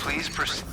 Please proceed.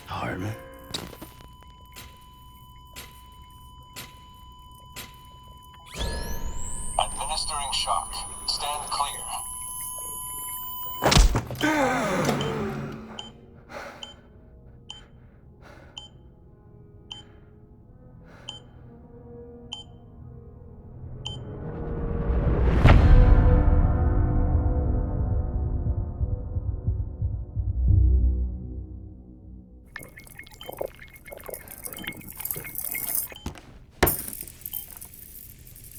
Hartman. Administering shock. Stand clear.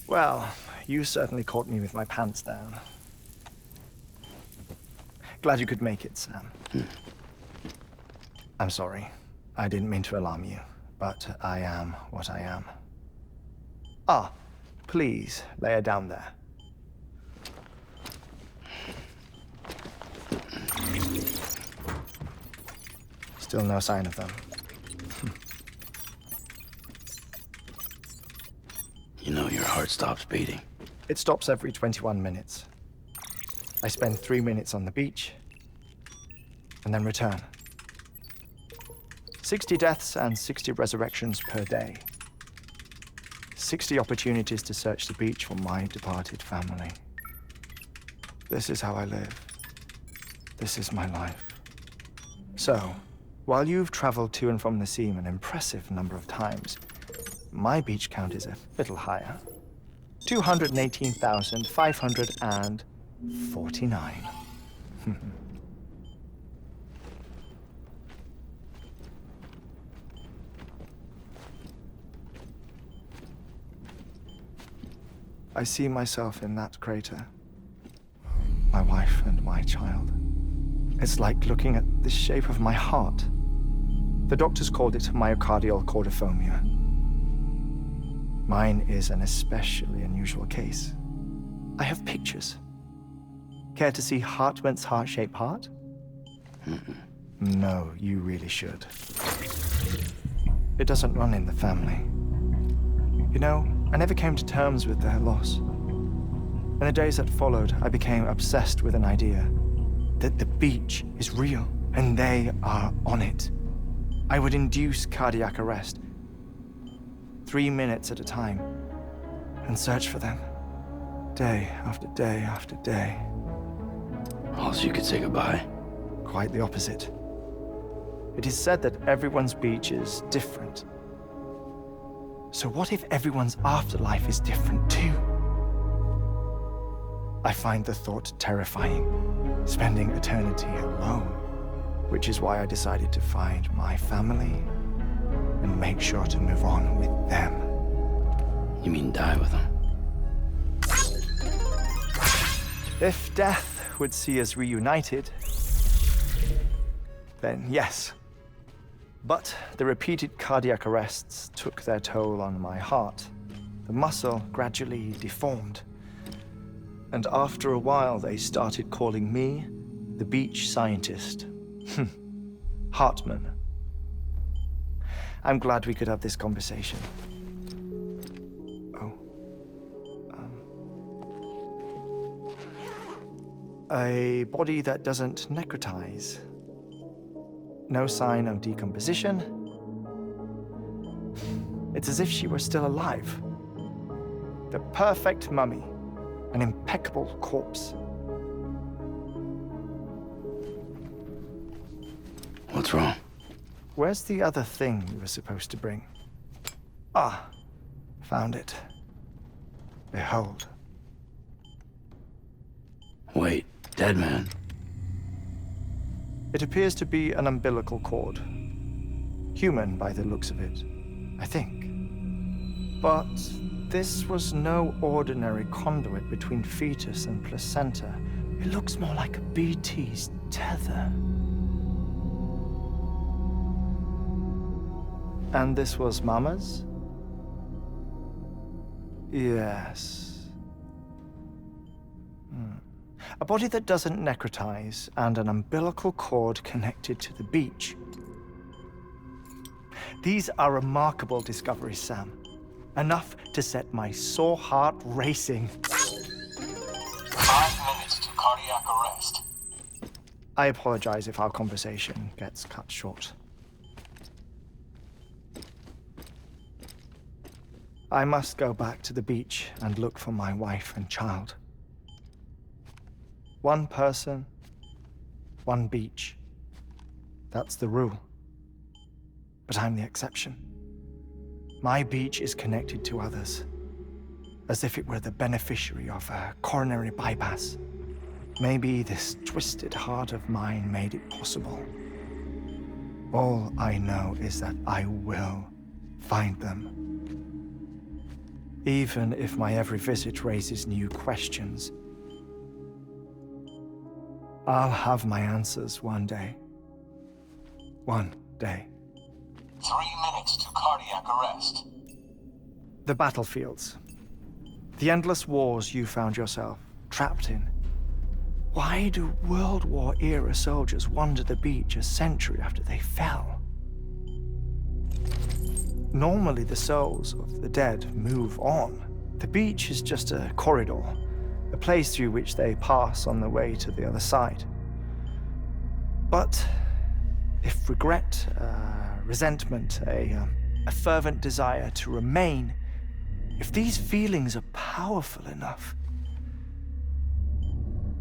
Well, you certainly caught me with my pants down. Glad you could make it, Sam. I'm sorry. I didn't mean to alarm you, but I am what I am. Ah, please, lay her down there. Still no sign of them. You know your heart stops beating. It stops every 21 minutes. I spend 3 minutes on the beach, and then return. 60 deaths and 60 resurrections per day. 60 opportunities to search the beach for my departed family. This is how I live. This is my life. So, while you've traveled to and from the sea an impressive number of times, my beach count is a little higher. 218,549. I see myself in that crater. My wife and my child. It's like looking at the shape of my heart. The doctors called it myocardial cordiformia. Mine is an especially unusual case. I have pictures. Care to see Hartman's heart-shaped heart? No, you really should. It doesn't run in the family. You know, I never came to terms with their loss. In the days that followed, I became obsessed with an idea that the beach is real and they are on it. I would induce cardiac arrest, 3 minutes at a time, and search for them, day after day after day. Also, you could say goodbye. Quite the opposite. It is said that everyone's beach is different. So what if everyone's afterlife is different too? I find the thought terrifying, spending eternity alone, which is why I decided to find my family and make sure to move on with them. You mean die with them? If death would see us reunited, then yes. But the repeated cardiac arrests took their toll on my heart. The muscle gradually deformed. And after a while, they started calling me the beach scientist. Hartman. I'm glad we could have this conversation. Oh. A body that doesn't necrotize. No sign of decomposition. It's as if she were still alive. The perfect mummy. An impeccable corpse. What's wrong? Where's the other thing you were supposed to bring? Ah, found it. Behold. Wait, dead man? It appears to be an umbilical cord. Human by the looks of it, I think. But this was no ordinary conduit between fetus and placenta. It looks more like a BT's tether. And this was Mama's? Yes. A body that doesn't necrotize and an umbilical cord connected to the beach. These are remarkable discoveries, Sam. Enough to set my sore heart racing. 5 minutes to cardiac arrest. I apologize if our conversation gets cut short. I must go back to the beach and look for my wife and child. One person, one beach. That's the rule. But I'm the exception. My beach is connected to others, as if it were the beneficiary of a coronary bypass. Maybe this twisted heart of mine made it possible. All I know is that I will find them. Even if my every visit raises new questions, I'll have my answers one day. One day. 3 minutes to cardiac arrest. The battlefields. The endless wars you found yourself trapped in. Why do World War-era soldiers wander the beach a century after they fell? Normally, the souls of the dead move on. The beach is just a corridor, a place through which they pass on the way to the other side. But if regret, resentment, a fervent desire to remain, if these feelings are powerful enough,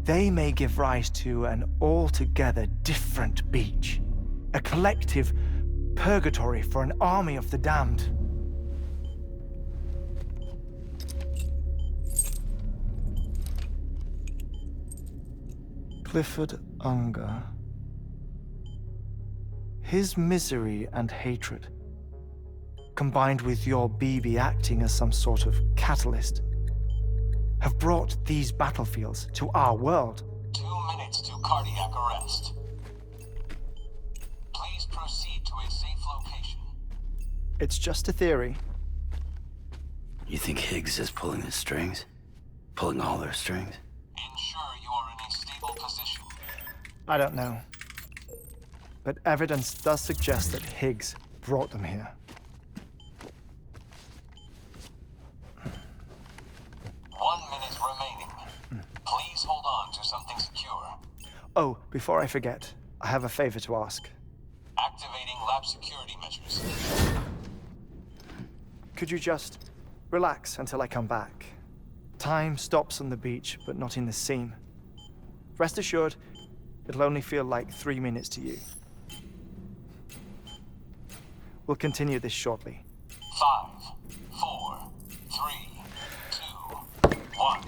they may give rise to an altogether different beach, a collective purgatory for an army of the damned. Clifford Unger. His misery and hatred, combined with your BB acting as some sort of catalyst, have brought these battlefields to our world. 2 minutes to cardiac arrest. Please proceed to a safe location. It's just a theory. You think Higgs is pulling the strings? Pulling all their strings? Ensure you are in a stable position. I don't know. But evidence does suggest that Higgs brought them here. 1 minute remaining. Please hold on to something secure. Oh, before I forget, I have a favor to ask. Activating lab security measures. Could you just relax until I come back? Time stops on the beach, but not in the scene. Rest assured, it'll only feel like 3 minutes to you. We'll continue this shortly. 5, 4, 3, 2, 1.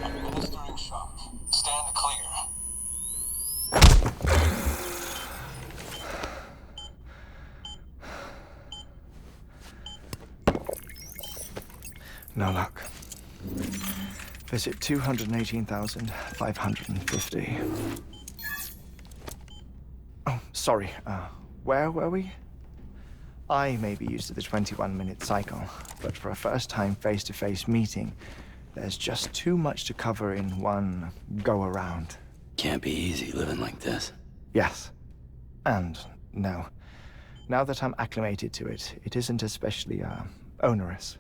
Administering shock. Stand clear. No luck. Visit 218,550. Oh, sorry. Where were we? I may be used to the 21-minute cycle, but for a first-time face-to-face meeting, there's just too much to cover in one go-around. Can't be easy living like this. Yes. And no. Now that I'm acclimated to it, it isn't especially, onerous.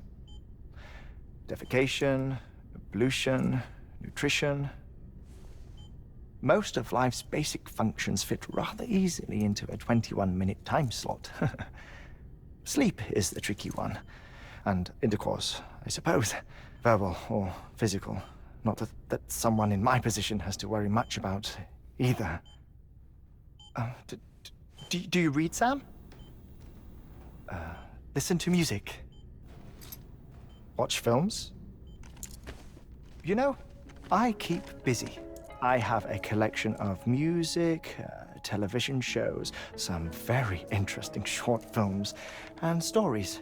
Defecation, ablution, nutrition. Most of life's basic functions fit rather easily into a 21-minute time slot. Sleep is the tricky one. And intercourse, I suppose. Verbal or physical. Not that someone in my position has to worry much about either. Do you read, Sam? Listen to music. Watch films? You know, I keep busy. I have a collection of music, television shows, some very interesting short films, and stories.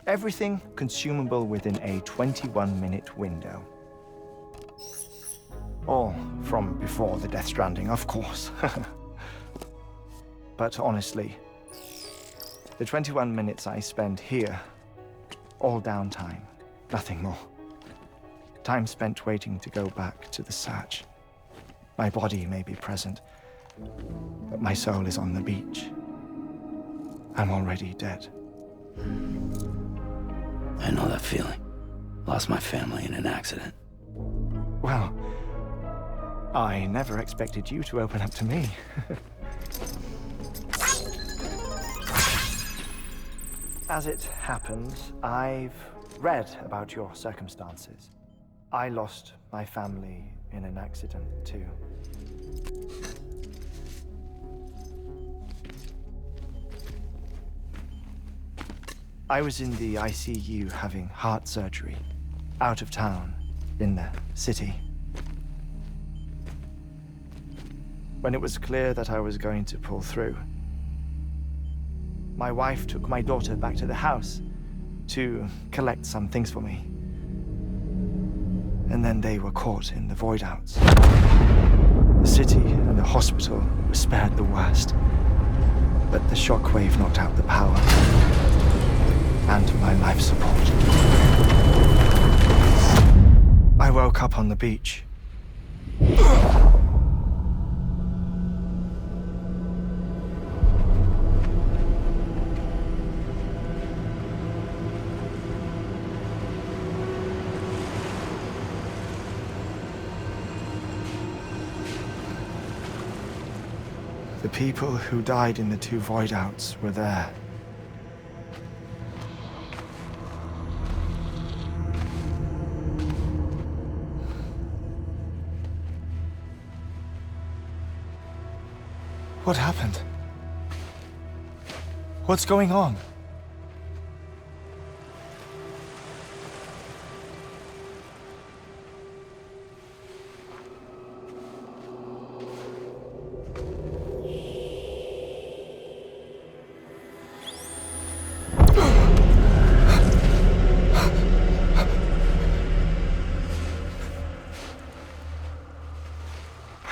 Everything consumable within a 21-minute window. All from before the Death Stranding, of course. But honestly, the 21 minutes I spend here, all downtime, nothing more. Time spent waiting to go back to the search. My body may be present, but my soul is on the beach. I'm already dead. I know that feeling. Lost my family in an accident. Well, I never expected you to open up to me. As it happens, I've read about your circumstances. I lost my family in an accident, too. I was in the ICU having heart surgery, out of town, in the city. When it was clear that I was going to pull through, my wife took my daughter back to the house to collect some things for me. And then they were caught in the void outs. The city and the hospital were spared the worst, but the shockwave knocked out the power and my life support. I woke up on the beach. The people who died in the two void outs were there. What happened? What's going on?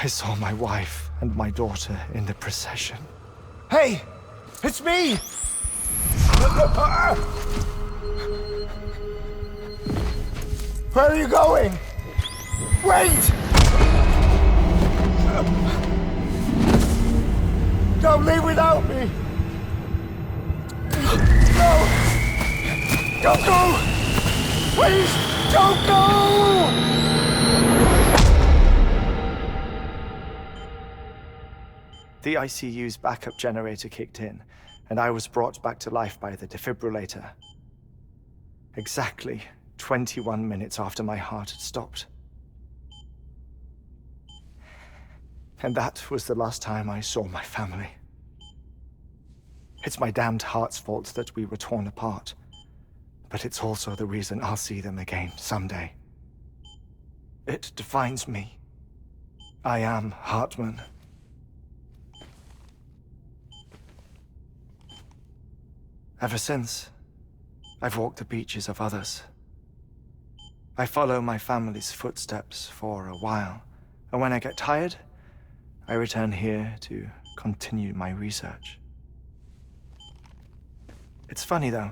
I saw my wife and my daughter in the procession. Hey! It's me! Where are you going? Wait! Don't leave without me! No! Don't go! Please, don't go! The ICU's backup generator kicked in, and I was brought back to life by the defibrillator. Exactly 21 minutes after my heart had stopped. And that was the last time I saw my family. It's my damned heart's fault that we were torn apart, but it's also the reason I'll see them again someday. It defines me. I am Hartman. Ever since, I've walked the beaches of others. I follow my family's footsteps for a while, and when I get tired, I return here to continue my research. It's funny though,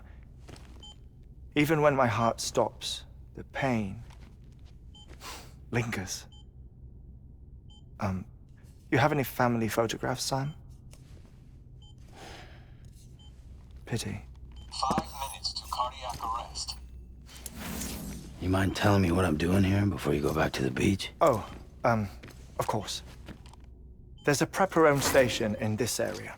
even when my heart stops, the pain lingers. You have any family photographs, Sam? Pity. 5 minutes to cardiac arrest. You mind telling me what I'm doing here before you go back to the beach? Oh, of course. There's a prepper-owned station in this area.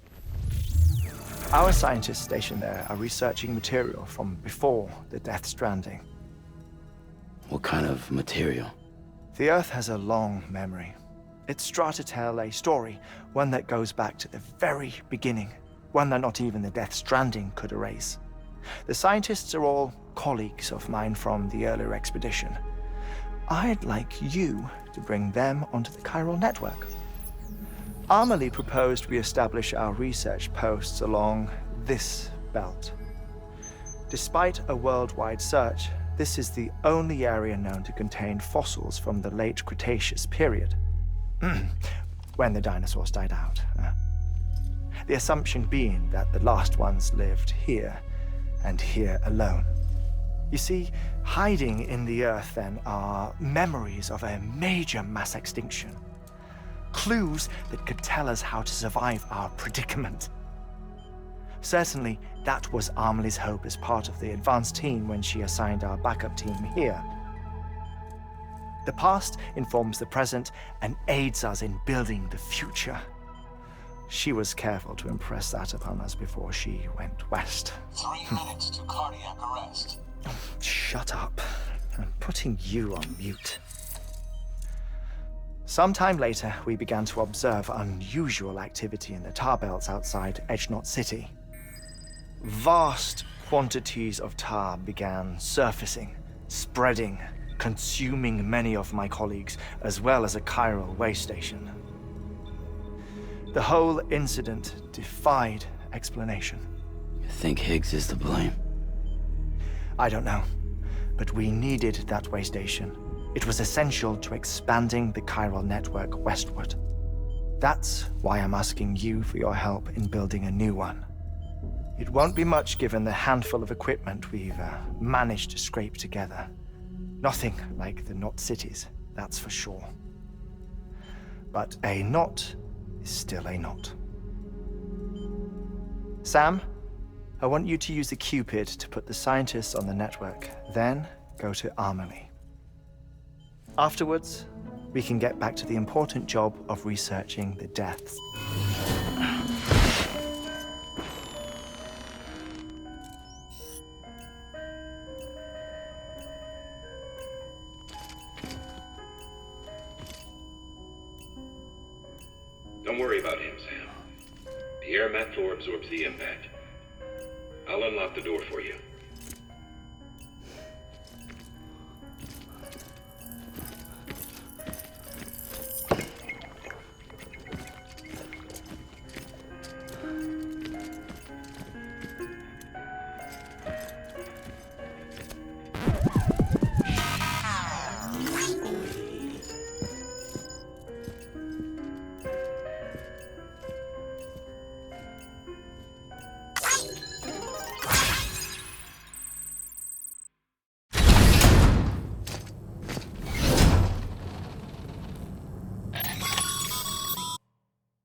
Our scientists stationed there are researching material from before the Death Stranding. What kind of material? The Earth has a long memory. It's trying to tell a story, one that goes back to the very beginning, one that not even the Death Stranding could erase. The scientists are all colleagues of mine from the earlier expedition. I'd like you to bring them onto the chiral network. Amelie proposed we establish our research posts along this belt. Despite a worldwide search, this is the only area known to contain fossils from the late Cretaceous period, when the dinosaurs died out. The assumption being that the last ones lived here, and here alone. You see, hiding in the Earth then are memories of a major mass extinction. Clues that could tell us how to survive our predicament. Certainly, that was Amelie's hope as part of the advanced team when she assigned our backup team here. The past informs the present and aids us in building the future. She was careful to impress that upon us before she went west. 3 minutes to cardiac arrest. Shut up. I'm putting you on mute. Sometime later, we began to observe unusual activity in the tar belts outside Edgenot City. Vast quantities of tar began surfacing, spreading, consuming many of my colleagues, as well as a chiral way station. The whole incident defied explanation. You think Higgs is to blame? I don't know, but we needed that way station. It was essential to expanding the chiral network westward. That's why I'm asking you for your help in building a new one. It won't be much given the handful of equipment we've managed to scrape together. Nothing like the knot cities, that's for sure. But a knot is still a knot. Sam, I want you to use the Cupid to put the scientists on the network, then go to Amelie. Afterwards, we can get back to the important job of researching the deaths. Don't worry about him, Sam. The air mat floor absorbs the impact. I'll unlock the door for you.